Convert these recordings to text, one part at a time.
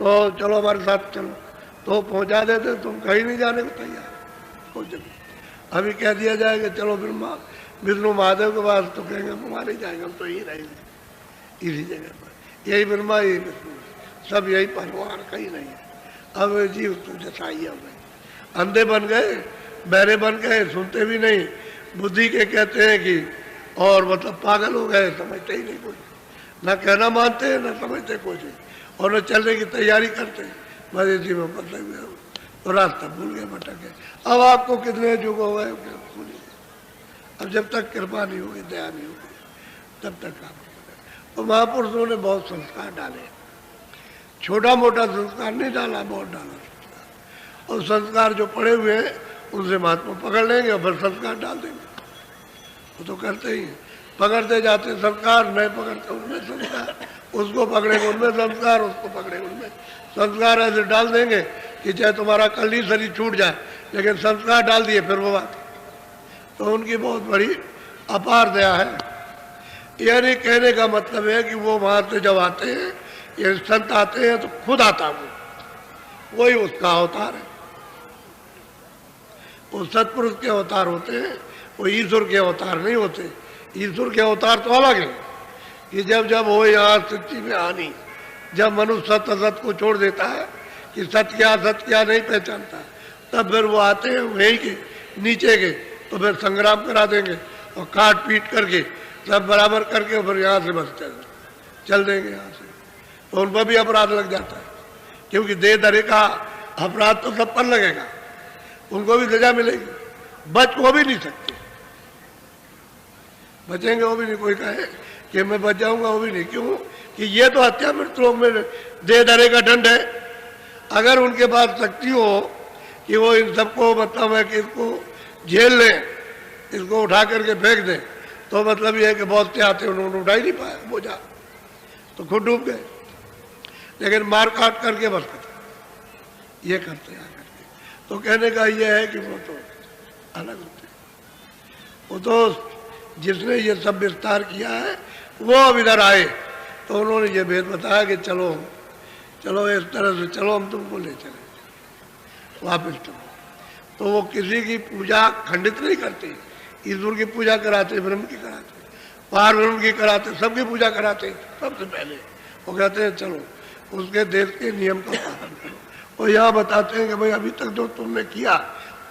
तो चलो हमारे साथ चलो, तो पहुंचा देते, तुम कहीं नहीं जाने को तैयार हो। अभी कह दिया जाए कि चलो विष्णु महादेव के पास, तो कहेंगे हमारे जाएंगे, हम तो यही रहेंगे इसी जगह पर, यही ब्रह्मा यही विष्णु, सब यही भगवान, कहीं नहीं है। अब जीव तो जसाई हो गए, अंधे बन गए, बहरे बन गए, सुनते भी नहीं, बुद्धि के कहते हैं कि, और मतलब पागल हो गए, समझते ही नहीं कुछ, ना कहना मानते हैं ना समझते कुछ, और न चलने की तैयारी करते हैं, बस इसी में मतलब तो रास्ता भूल गए, भटक गए। अब आपको कितने युग हो गए भूलिए, अब जब तक कृपा नहीं होगी, दया नहीं होगी, तब तक आप। तो महापुरुषों ने बहुत संस्कार डाले, छोटा मोटा संस्कार नहीं डाला, बहुत डाला संस्कार, और संस्कार जो पड़े हुए हैं उनसे महात्मा पकड़ लेंगे और फिर संस्कार डाल देंगे। वो तो करते ही हैं, पकड़ते जाते संस्कार, नहीं पकड़ते उनमें संस्कार, उसको पकड़ेंगे उनमें संस्कार, उसको पकड़ेंगे उनमें संस्कार, ऐसे डाल देंगे कि चाहे तुम्हारा कल ही शरीर छूट जाए, लेकिन संस्कार डाल दिए फिर वो बात। तो उनकी बहुत बड़ी अपार दया है। यानी कहने का मतलब है कि वो वहां से जब आते हैं, ये संत आते हैं तो खुद आता वो, वही उसका अवतार है। वो सत्पुरुष के अवतार होते हैं, वो ईश्वर के अवतार नहीं होते। ईश्वर के अवतार तो अलग है कि जब जब हो यहाँ सच्ची में आनी, जब मनुष्य सत्य असत को छोड़ देता है कि सत्य क्या नहीं पहचानता, तब फिर वो आते हैं वहीं के नीचे के, तो फिर संग्राम करा देंगे और काट पीट करके सब बराबर करके फिर यहाँ से बस चल देंगे यहाँ से। तो उन पर भी अपराध लग जाता है, क्योंकि देह धरे का अपराध तो सब पर लगेगा, उनको भी सजा मिलेगी, बच वो भी नहीं सकते, बचेंगे वो भी नहीं। कोई कहे कि मैं बच जाऊंगा, वो भी नहीं। क्यों? कि ये तो हत्या मृत्यु में देह धरे का दंड है। अगर उनके पास शक्ति हो कि वो इन सबको मतलब है कि इसको झेल लें, इसको उठा करके फेंक दें, तो मतलब ये है कि बहुत से आते उन्होंने उठा ही नहीं पाया बोझा, तो खुद डूब गए। लेकिन मार काट करके बस ये करते हैं आकर के। तो कहने का ये है कि वो तो अलग होते हैं, वो तो जिसने ये सब विस्तार किया है वो अब इधर आए, तो उन्होंने ये भेद बताया कि चलो चलो इस तरह से चलो, हम तुमको ले चले वापिस चलो। तो वो किसी की पूजा खंडित नहीं करते, ईश्वर की पूजा कराते, ब्रह्म की कराते, पार ब्रह्म की कराते, सबकी पूजा कराते। सबसे पहले वो कहते हैं चलो उसके देश के नियम का पालन करो। और यहाँ बताते हैं कि भाई अभी तक जो तुमने किया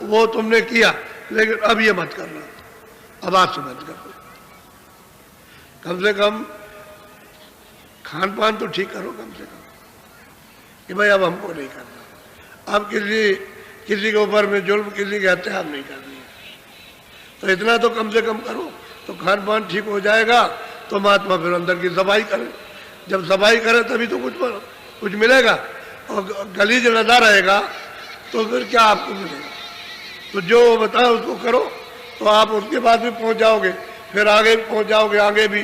वो तुमने किया, लेकिन अब ये मत करना, अब आज से मत करो, कम से कम खान पान तो ठीक करो कम से कम, कि भाई अब हमको नहीं करना, अब किसी के ऊपर में जुल्म, किसी की हत्या नहीं करनी है, तो इतना तो कम से कम करो, तो खान पान ठीक हो जाएगा। तो महात्मा फिर अंदर की सफाई करे, जब सफाई करे तभी तो कुछ मिलेगा, और गलीज लदा रहेगा तो फिर क्या आपको मिलेगा? तो जो बताए उसको करो, तो आप उसके बाद भी पहुंच जाओगे, फिर आगे भी पहुंच जाओगे, आगे भी,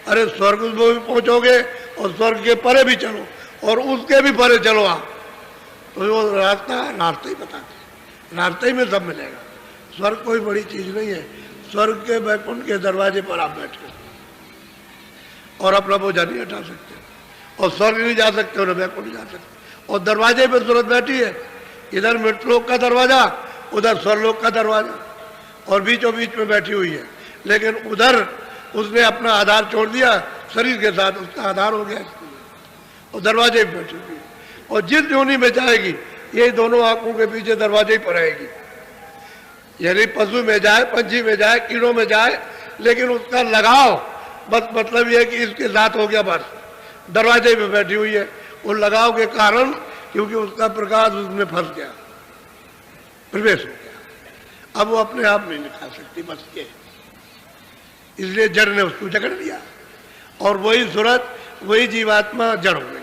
अरे स्वर्ग में भी पहुंचोगे, और स्वर्ग के परे भी चलो, और उसके भी परे चलो आप। तो वो रास्ते ही बताते, रास्ते ही में सब मिलेगा। स्वर्ग कोई बड़ी चीज नहीं है, स्वर्ग के वैकुंठ के दरवाजे पर आप बैठ कर और अपना बोझा नहीं हटा सकते, और स्वर्ग नहीं जा सकते और वैकुंठ जा सकते, और दरवाजे पर सूरत बैठी है, इधर मृतलोक का दरवाजा, उधर स्वर्गलोक का दरवाजा, और बीचों बीच में बैठी हुई है। लेकिन उधर उसने अपना आधार छोड़ दिया, शरीर के साथ उसका आधार हो गया, और दरवाजे पर बैठी हुई, और जिस योनि में जाएगी ये दोनों आंखों के पीछे दरवाजे पर रहेगी। यानी पशु में जाए, पंछी में जाए, कीड़ों में जाए, लेकिन उसका लगाव बस मतलब ये है कि इसके साथ हो गया, बस दरवाजे पे बैठी हुई है। वो लगाव के कारण, क्योंकि उसका प्रकाश उसमें फंस गया, प्रवेश हो गया, अब वो अपने आप नहीं निकाल सकती, बस ये, इसलिए जड़ ने उसको जकड़ दिया, और वही सूरत, वही जीवात्मा जड़ हो गई।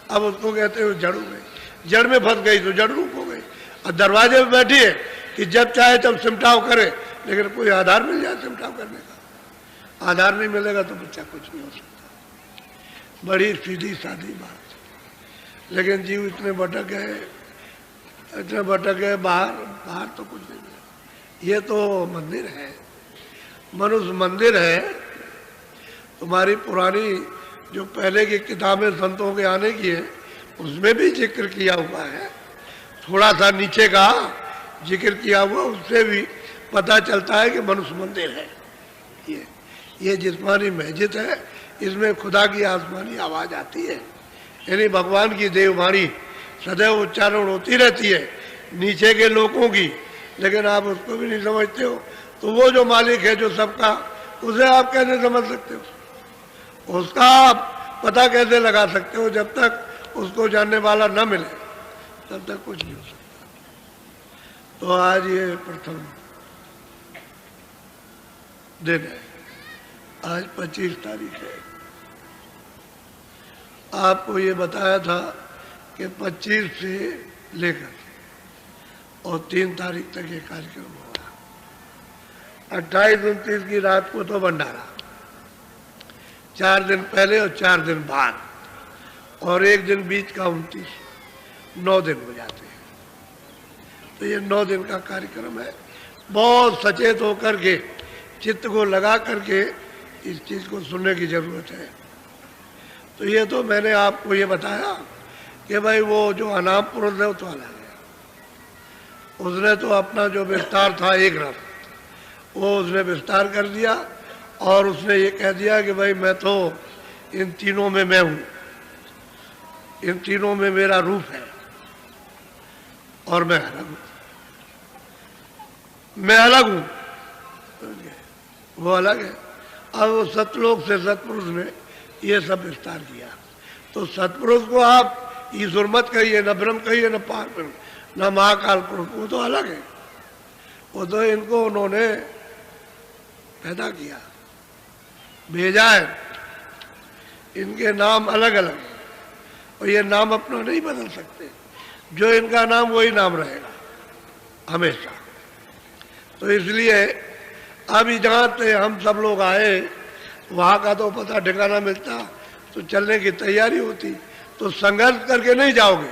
अब उसको कहते हैं जड़ हो गई, जड़ में फंस गई तो जड़ रूप हो गई। और दरवाजे में बैठी है कि जब चाहे तब सिमटाव करे, लेकिन कोई आधार मिल जाए सिमटाव करने का, आधार नहीं मिलेगा तो बच्चा कुछ नहीं हो सकता। बड़ी सीधी सादी बात, लेकिन जीव इतने भटक गए, बाहर तो कुछ नहीं मिला। ये तो मंदिर है, मनुष्य मंदिर है। तुम्हारी पुरानी जो पहले की किताबें संतों के आने की है, उसमें भी जिक्र किया हुआ है, थोड़ा सा नीचे का जिक्र किया हुआ, उससे भी पता चलता है कि मनुष्य मंदिर है। ये जिस्मानी मस्जिद है, इसमें खुदा की आसमानी आवाज़ आती है, यानी भगवान की देववाणी सदैव उच्चारण होती रहती है नीचे के लोगों की, लेकिन आप उसको भी नहीं समझते हो। तो वो जो मालिक है जो सबका, उसे आप कैसे समझ सकते हो? उसका आप पता कैसे लगा सकते हो? जब तक उसको जानने वाला न मिले तब तक कुछ नहीं हो सकता। तो आज ये प्रथम दिन है, आज 25 तारीख है। आपको ये बताया था कि 25 से लेकर और 3 तारीख तक ये कार्यक्रम होगा। 28-29 की रात को तो भंडारा, 4 दिन पहले और 4 दिन बाद, और 1 दिन बीच का 29, 9 दिन हो जाते हैं। तो ये 9 दिन का कार्यक्रम है। बहुत सचेत होकर के, चित्त को लगा करके इस चीज़ को सुनने की जरूरत है। तो ये तो मैंने आपको ये बताया कि भाई वो जो अनाम पुरुष है वो तो अलग है, उसने तो अपना जो विस्तार था एक रथ, वो उसने विस्तार कर दिया और उसने ये कह दिया कि भाई मैं तो इन तीनों में मैं हूँ, इन तीनों में मेरा रूप है और मैं अलग हूँ, मैं अलग हूँ, वो अलग है। अब वो सतलोक से सतपुरुष ने ये सब विस्तार किया। तो सतपुरुष को आप ईश्वर मत कहिए, न ब्रह्म कहिए, न पार ब्रह्म, न महाकाल पुरुष, वो तो अलग है। वो तो इनको उन्होंने पैदा किया, भेजा है, इनके नाम अलग अलग हैं और ये नाम अपना नहीं बदल सकते। जो इनका नाम वही नाम रहेगा हमेशा। तो इसलिए अभी जहाँ से हम सब लोग आए वहाँ का तो पता ठिकाना मिलता तो चलने की तैयारी होती। तो संघर्ष करके नहीं जाओगे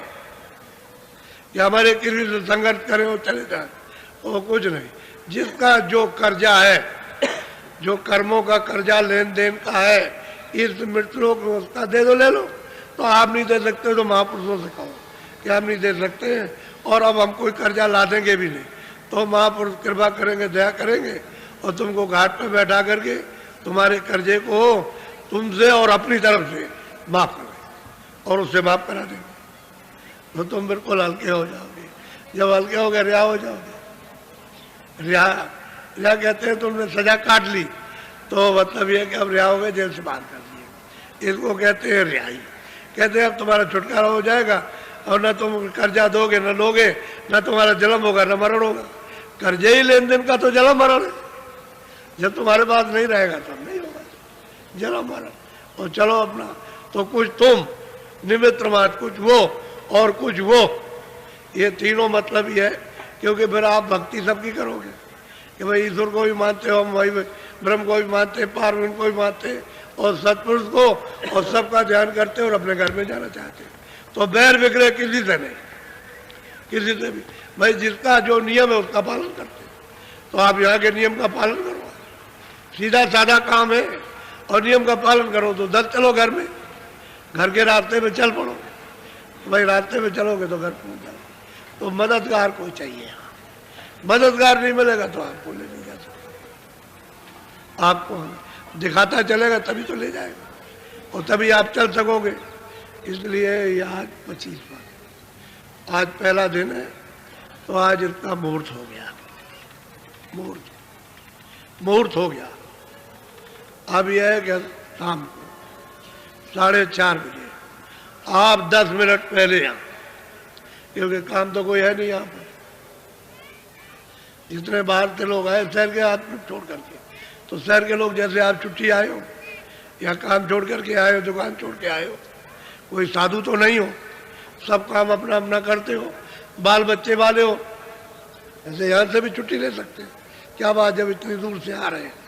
कि हमारे किसी से संघर्ष करें और चले जाए, वो कुछ नहीं। जिसका जो कर्जा है, जो कर्मों का कर्जा लेन देन का है, इस मृत्यु को उसका दे दो, ले लो। तो आप नहीं दे सकते तो महापुरुषों से कहो कि हम नहीं दे सकते हैं और अब हम कोई कर्जा ला देंगे भी नहीं। तो महापुरुष कृपा करेंगे, दया करेंगे और तुमको घाट पे बैठा करके तुम्हारे कर्जे को तुमसे और अपनी तरफ से माफ कर देंगे और उससे माफ करा देंगे। तो तुम बिल्कुल हल्के हो जाओगे। जब हल्के हो गए रिहा हो जाओगे। रिहा रिहा कहते हैं तुमने सजा काट ली तो मतलब ये कि अब रिहा हो गए, जेल से बाहर कर दिए, इसको कहते हैं रिहाई। कहते हैं अब तुम्हारा छुटकारा हो जाएगा और न तुम कर्जा दोगे न लोगे, न तुम्हारा जन्म होगा न मरण होगा। कर्जे ही लेन देन का तो जन्म मरण है। जब तुम्हारे पास नहीं रहेगा तो नहीं होगा जन्म मरण। और चलो अपना, तो कुछ तुम निमित्त मात्र, कुछ वो और कुछ वो, ये तीनों मतलब ही है। क्योंकि फिर आप भक्ति सबकी करोगे कि भाई ईश्वर को भी मानते हो, हम वही ब्रह्म को भी मानते, पार ब्रह्म को भी मानते और सत्पुरुष को, और सबका ध्यान करते और अपने घर में जाना चाहते। तो बैर विग्रह किसी से नहीं, किसी से भी। भाई जिसका जो नियम है उसका पालन करते। तो आप यहाँ के नियम का पालन करो, सीधा साधा काम है और नियम का पालन करो। तो दस चलो घर में, घर के रास्ते में चल पड़ो। भाई रास्ते में चलोगे तो घर पहुँच जाओगे। तो मददगार कोई चाहिए यहाँ, मददगार नहीं मिलेगा तो आपको ले नहीं जा सकते। आपको दिखाता चलेगा तभी तो ले जाएगा और तभी आप चल सकोगे। इसलिए ये आज 25वां, आज पहला दिन है। तो आज इतना मुहूर्त हो गया, मुहूर्त हो गया। अब यह है कि शाम को 4:30 बजे आप 10 मिनट पहले यहाँ, क्योंकि काम तो कोई है नहीं यहाँ पर। जितने बाहर के लोग आए शहर के आदमी छोड़ करके, तो शहर के लोग जैसे आप छुट्टी आए हो या काम छोड़ करके आए हो, दुकान छोड़ के आए हो, कोई साधु तो नहीं हो, सब काम अपना अपना करते हो, बाल बच्चे वाले हो, ऐसे यहाँ से भी छुट्टी ले सकते हैं। क्या बात, जब इतनी दूर से आ रहे हैं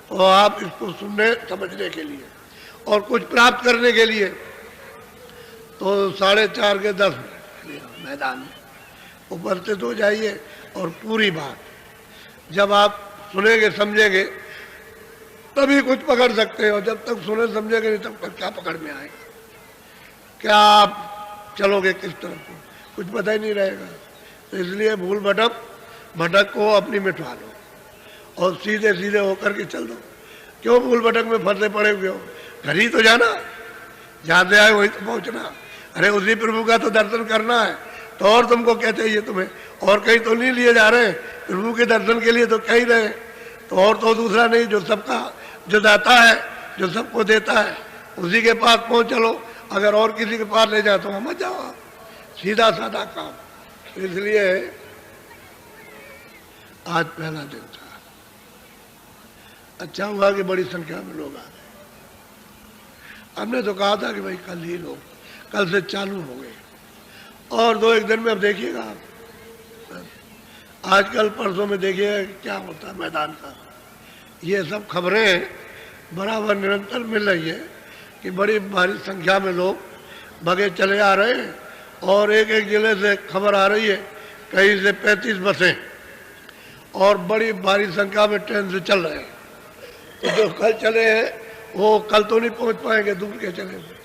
तो आप इसको सुनने समझने के लिए और कुछ प्राप्त करने के लिए, तो 4:30 के 10 मिनट मैदान में उपस्थित हो जाइए। और पूरी बात जब आप सुनेंगे समझेंगे तभी कुछ पकड़ सकते हो। जब तक सुने समझेंगे नहीं तब तक क्या पकड़ में आएगा। क्या आप चलोगे किस तरफ को, कुछ पता ही नहीं रहेगा। तो इसलिए भूल भटक को अपनी मिटवा लो और सीधे सीधे होकर के चल दो। क्यों भूल भटक में फंसे पड़े हुए हो, घर ही तो जाना, जहाँ से आए वही तो पहुँचना। अरे उसी प्रभु का तो दर्शन करना है, तो और तुमको क्या चाहिए तुम्हें, और कहीं तो नहीं लिए जा रहे, प्रभु के दर्शन के लिए तो कहीं रहे, तो और तो दूसरा नहीं, जो सबका जो दाता है, जो सबको देता है, उसी के पास पहुँच चलो। अगर और किसी के पास ले जाओ तो वहाँ मत जाओ आप, सीधा साधा काम। इसलिए आज पहला दिन था, अच्छा हुआ कि बड़ी संख्या में लोग आ गए। हमने तो कहा था कि भाई कल ही लोग, कल से चालू हो गए और 2-1 दिन में अब देखिएगा आप, आजकल परसों में देखिएगा क्या होता है मैदान का। ये सब खबरें बराबर निरंतर मिल रही है कि बड़ी भारी संख्या में लोग भगे चले आ रहे हैं और एक जिले से खबर आ रही है कहीं से 35 बसें और बड़ी भारी संख्या में ट्रेन से चल रहे हैं। तो जो कल चले हैं वो कल तो नहीं पहुंच पाएंगे, दूर के चले हुए।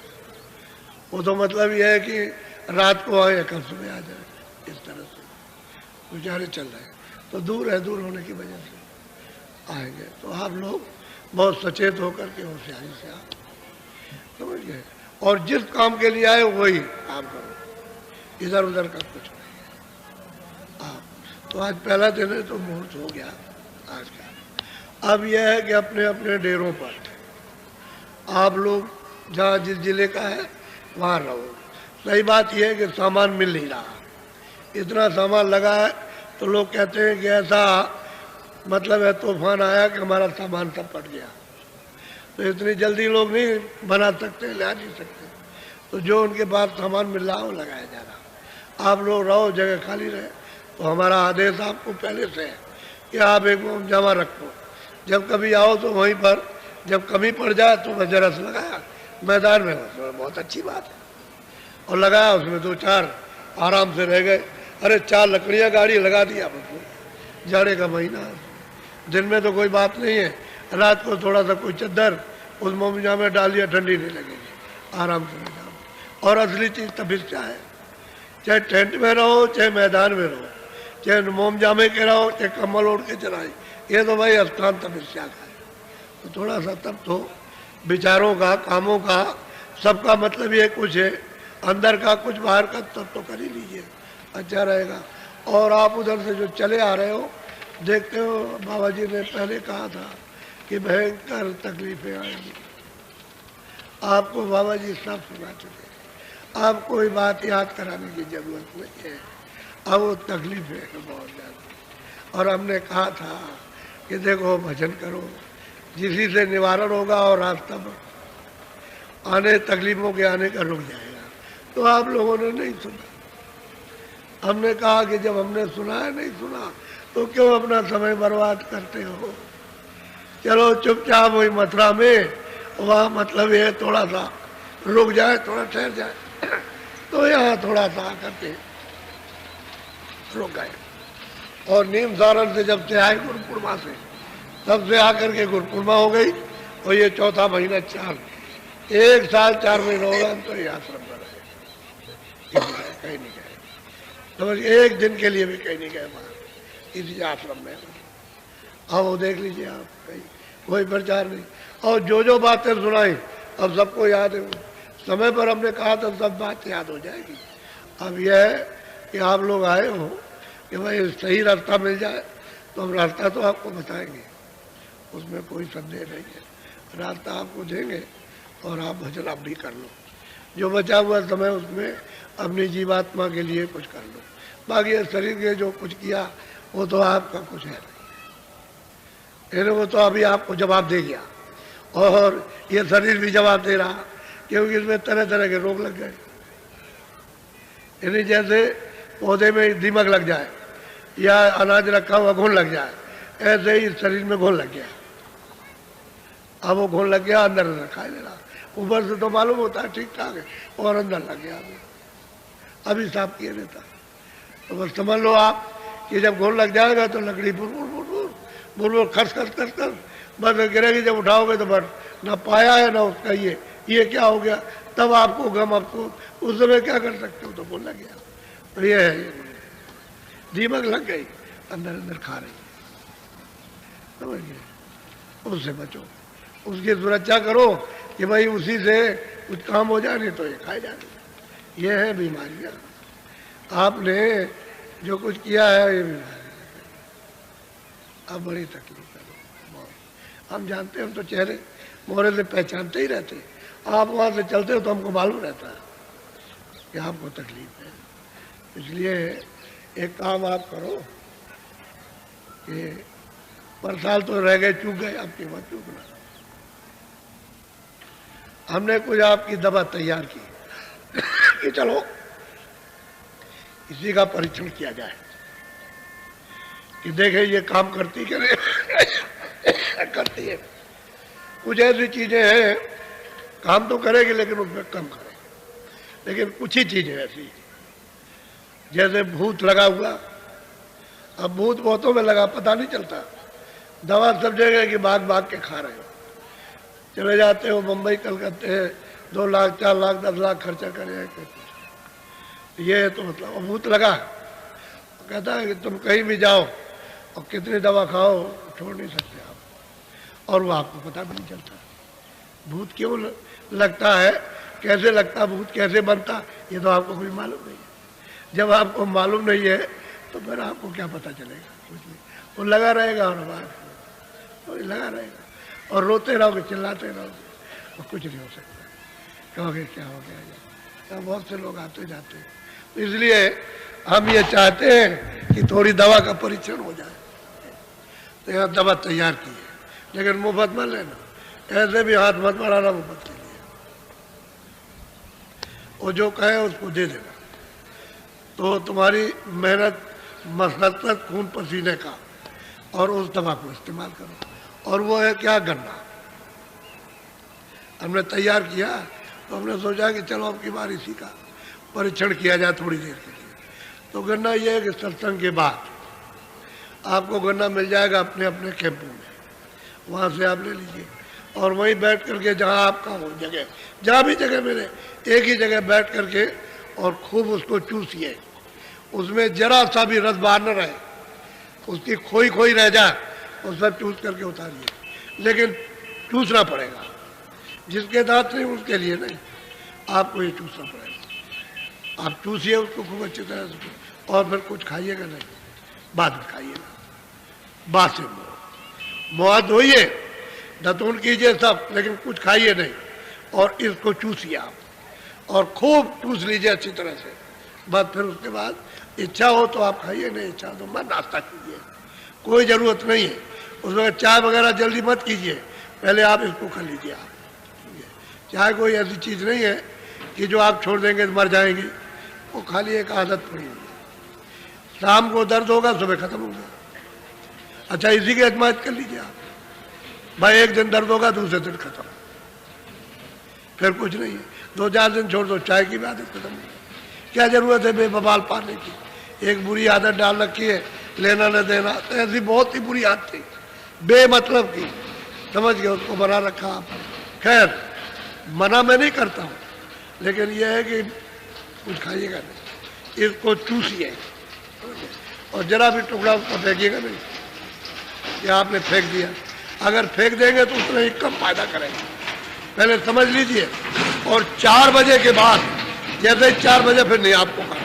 वो तो मतलब ये है कि रात को आए कल सुबह आ जाए, इस तरह से बेचारे चल रहे हैं। तो दूर है, दूर होने की वजह से आएंगे। तो आप लोग बहुत सचेत होकर के होशियारी से आप समझ गए, और जिस काम के लिए आए वही काम करो, इधर उधर का कुछ नहीं है आप। तो आज पहला दिन है तो मुहूर्त हो गया आज का। अब यह है कि अपने अपने डेरों पर आप लोग जहाँ जिस जिले का है वहाँ रहो। सही बात यह है कि सामान मिल नहीं रहा, इतना सामान लगा है तो लोग कहते हैं कि ऐसा मतलब है तूफान आया कि हमारा सामान सब पट गया। तो इतनी जल्दी लोग नहीं बना सकते, ला नहीं सकते। तो जो उनके पास सामान मिल रहा हो लगाया जा रहा। आप लोग रहो, जगह खाली रहे। तो हमारा आदेश आपको पहले से है कि आप एक जमा रखो, जब कभी आओ तो वहीं पर, जब कमी पड़ जाए तो वह जरस लगाया मैदान में, तो बहुत अच्छी बात है। और लगाया, उसमें 2-4 आराम से रह गए। अरे 4 लकड़ियाँ गाड़ी लगा दिया, उसको जाड़े का महीना है, दिन में तो कोई बात नहीं है, रात को थोड़ा सा कोई चद्दर उस मोमजा में डाल दिया, ठंडी नहीं लगेगी, आराम से जाओ। और असली चीज़ तपस्या है, चाहे टेंट में रहो चाहे मैदान में रहो, चाहे मोमजामे के रहो चाहे कम्बल ओढ़ के चलाए, ये तो भाई स्थान तपस्या का है। तो थोड़ा सा तब तो विचारों का, कामों का, सबका मतलब ये कुछ है, अंदर का कुछ बाहर का, तब तो कर ही लीजिए, अच्छा रहेगा। और आप उधर से जो चले आ रहे हो, देखते हो बाबा जी ने पहले कहा था कि भयंकर तकलीफें आएंगी। आपको बाबा जी सब सुना चुके, आप कोई बात याद कराने की जरूरत नहीं है। अब वो तकलीफें हैं बहुत ज़्यादा। और हमने कहा था कि देखो भजन करो, जिसी से निवारण होगा और रास्ता पर आने तकलीफों के आने का रुक जाएगा। तो आप लोगों ने नहीं सुना। हमने कहा कि जब हमने सुना है, नहीं सुना तो क्यों अपना समय बर्बाद करते हो। चलो चुपचाप वही मथुरा में, वहाँ मतलब ये थोड़ा सा रुक जाए, थोड़ा ठहर जाए, तो यहाँ थोड़ा सा आकर के रुक गए। और नीम सारण से जब से आए गुरुपुरमा से, तब से आकर के गुरुपुरमा हो गई। और ये चौथा महीना 1 साल 4 महीने होगा हम तो ये आश्रम में रहे, कहीं नहीं गए। तो एक दिन के लिए भी कहीं नहीं गए वहाँ, इसी आश्रम में। अब वो देख लीजिए आप, कहीं कोई प्रचार नहीं। और जो बातें सुनाई अब सबको याद है, समय पर हमने कहा तो सब बात याद हो जाएगी। अब यह है कि आप लोग आए हो कि भाई सही रास्ता मिल जाए तो हम रास्ता तो आपको बताएंगे, उसमें कोई संदेह नहीं है। रास्ता आपको देंगे और आप भजन आप भी कर लो, जो बचा हुआ समय उसमें अपनी जीवात्मा के लिए कुछ कर लो। बाकी शरीर के जो कुछ किया वो तो आपका कुछ है नहीं, वो तो अभी आपको जवाब दे गया। और ये शरीर भी जवाब दे रहा, क्योंकि इसमें तरह तरह के रोग लग गए। यानी जैसे पौधे में दीमक लग जाए या अनाज रखा हुआ घुन लग जाए, ऐसे ही शरीर में घुन लग गया। अब वो घुन लग गया, अंदर अंदर खाई ले रहा। ऊपर से तो मालूम होता है ठीक ठाक है, और अंदर लग गया अभी साफ किए देता। तो बस समझ लो आप कि जब घुन लग जाएगा तो लकड़ी बुर खस बस गिरेगी। जब उठाओगे तो बस ना पाया है ना उसका ये क्या हो गया, तब आपको गम, आपको उस समय क्या कर सकते हो, तो बोलना गया। तो ये है, दीमक लग गई, अंदर अंदर खा रही, समझ गए, उससे बचो, उसकी सुरक्षा करो कि भाई उसी से कुछ काम हो जाए, नहीं तो ये खाए जाए। ये है बीमारियां, आपने जो कुछ किया है ये बीमारी, अब बड़ी तकलीफ है। हम जानते हैं, हम तो चेहरे मोहरे से पहचानते ही रहते, आप वहां से चलते हो तो हमको मालूम रहता है कि आपको तकलीफ है। इसलिए एक काम आप करो कि पर साल तो रह गए, चूक गए, आपकी मत चूकना। हमने कुछ आपकी दवा तैयार की कि चलो इसी का परीक्षण किया जाए कि देखें ये काम करती कि नहीं करती है। कुछ ऐसी चीजें हैं काम तो करेगी लेकिन उसमें कम करेगी, लेकिन कुछ ही चीजें ऐसी, जैसे भूत लगा हुआ, अब भूत बहुतों में लगा पता नहीं चलता, दवा सब जगह की भाग भाग के खा रहे हो, चले जाते हो मुंबई कलकत्ते 2 लाख 4 लाख 10 लाख खर्चा करे, ये तो मतलब भूत लगा, कहता है कि तुम कहीं भी जाओ और कितनी दवा खाओ छोड़ नहीं सकते आप, और वो आपको पता भी नहीं चलता भूत क्यों लगता है, कैसे लगता, भूत कैसे बनता, ये तो आपको कोई मालूम नहीं है। जब आपको मालूम नहीं है तो फिर आपको क्या पता चलेगा, कुछ नहीं, वो लगा रहेगा और तो लगा रहेगा, और रोते रहोगे, चिल्लाते रहोगे, और कुछ नहीं हो सकता, कहोगे क्या हो गया। बहुत से लोग आते जाते हैं, तो इसलिए हम ये चाहते हैं कि थोड़ी दवा का परीक्षण हो जाए। तो यहाँ दवा तैयार की है, लेकिन मुफ्त मत लेना, ऐसे भी हाथ मत बढ़ाना मुफ्त के लिए, वो जो कहे उसको दे देना, तो तुम्हारी मेहनत मशक्कत खून पसीने का, और उस दवा को इस्तेमाल करो। और वो है क्या, गन्ना हमने तैयार किया, तो हमने सोचा कि चलो अब की बार इसी का परीक्षण किया जाए थोड़ी देर के लिए। तो गन्ना ये है कि सत्संग के बाद आपको गन्ना मिल जाएगा अपने अपने कैंपों में, वहाँ से आप ले लीजिए, और वहीं बैठ करके जहाँ आपका हो जगह, जहाँ भी जगह मिले एक ही जगह बैठ करके और खूब उसको चूसिए, उसमें जरा सा भी रस बाहर न रहे, उसकी खोई खोई रह जाए, वो सब चूस करके उतारिए, लेकिन चूसना पड़ेगा, जिसके दांत नहीं उसके लिए नहीं, आपको ये चूसना पड़ेगा। आप चूसिए उसको खूब अच्छी तरह से, और फिर कुछ खाइएगा नहीं, बाद में खाइएगा, बाद से मुँह धोइए, दतून कीजिए सब, लेकिन कुछ खाइए नहीं, और इसको चूसिए आप, और खूब चूस लीजिए अच्छी तरह से। बस फिर उसके बाद इच्छा हो तो आप खाइए, नहीं इच्छा हो तो मत नाश्ता कीजिए, कोई ज़रूरत नहीं है उसमें चाय वगैरह जल्दी मत कीजिए, पहले आप इसको खा लीजिए। आप चाय कोई ऐसी चीज़ नहीं है कि जो आप छोड़ देंगे तो मर जाएंगी, वो खाली एक आदत पड़ी हुई है। शाम को दर्द होगा, सुबह खत्म हो गया, अच्छा इसी की आजमाइश कर लीजिए आप, भाई एक दिन दर्द होगा दूसरे दिन खत्म, फिर कुछ नहीं है, 2-4 दिन छोड़ दो, चाय की भी आदत खत्म हो, क्या जरूरत है बेबबाल पाने की। एक बुरी आदत डाल रखी है, लेना न देना, तो ऐसी बहुत ही बुरी आदत थी बेमतलब की, समझ गए, उसको बना रखा आप। खैर मना मैं नहीं करता हूँ, लेकिन यह है कि कुछ खाइएगा नहीं, इसको चूसिए, और जरा भी टुकड़ा उसका फेंकिएगा नहीं कि आपने फेंक दिया, अगर फेंक देंगे तो उतना ही कम फायदा करेंगे, पहले समझ लीजिए। और 4 बजे के बाद, जैसे 4 बजे फिर नहीं आपको खाना,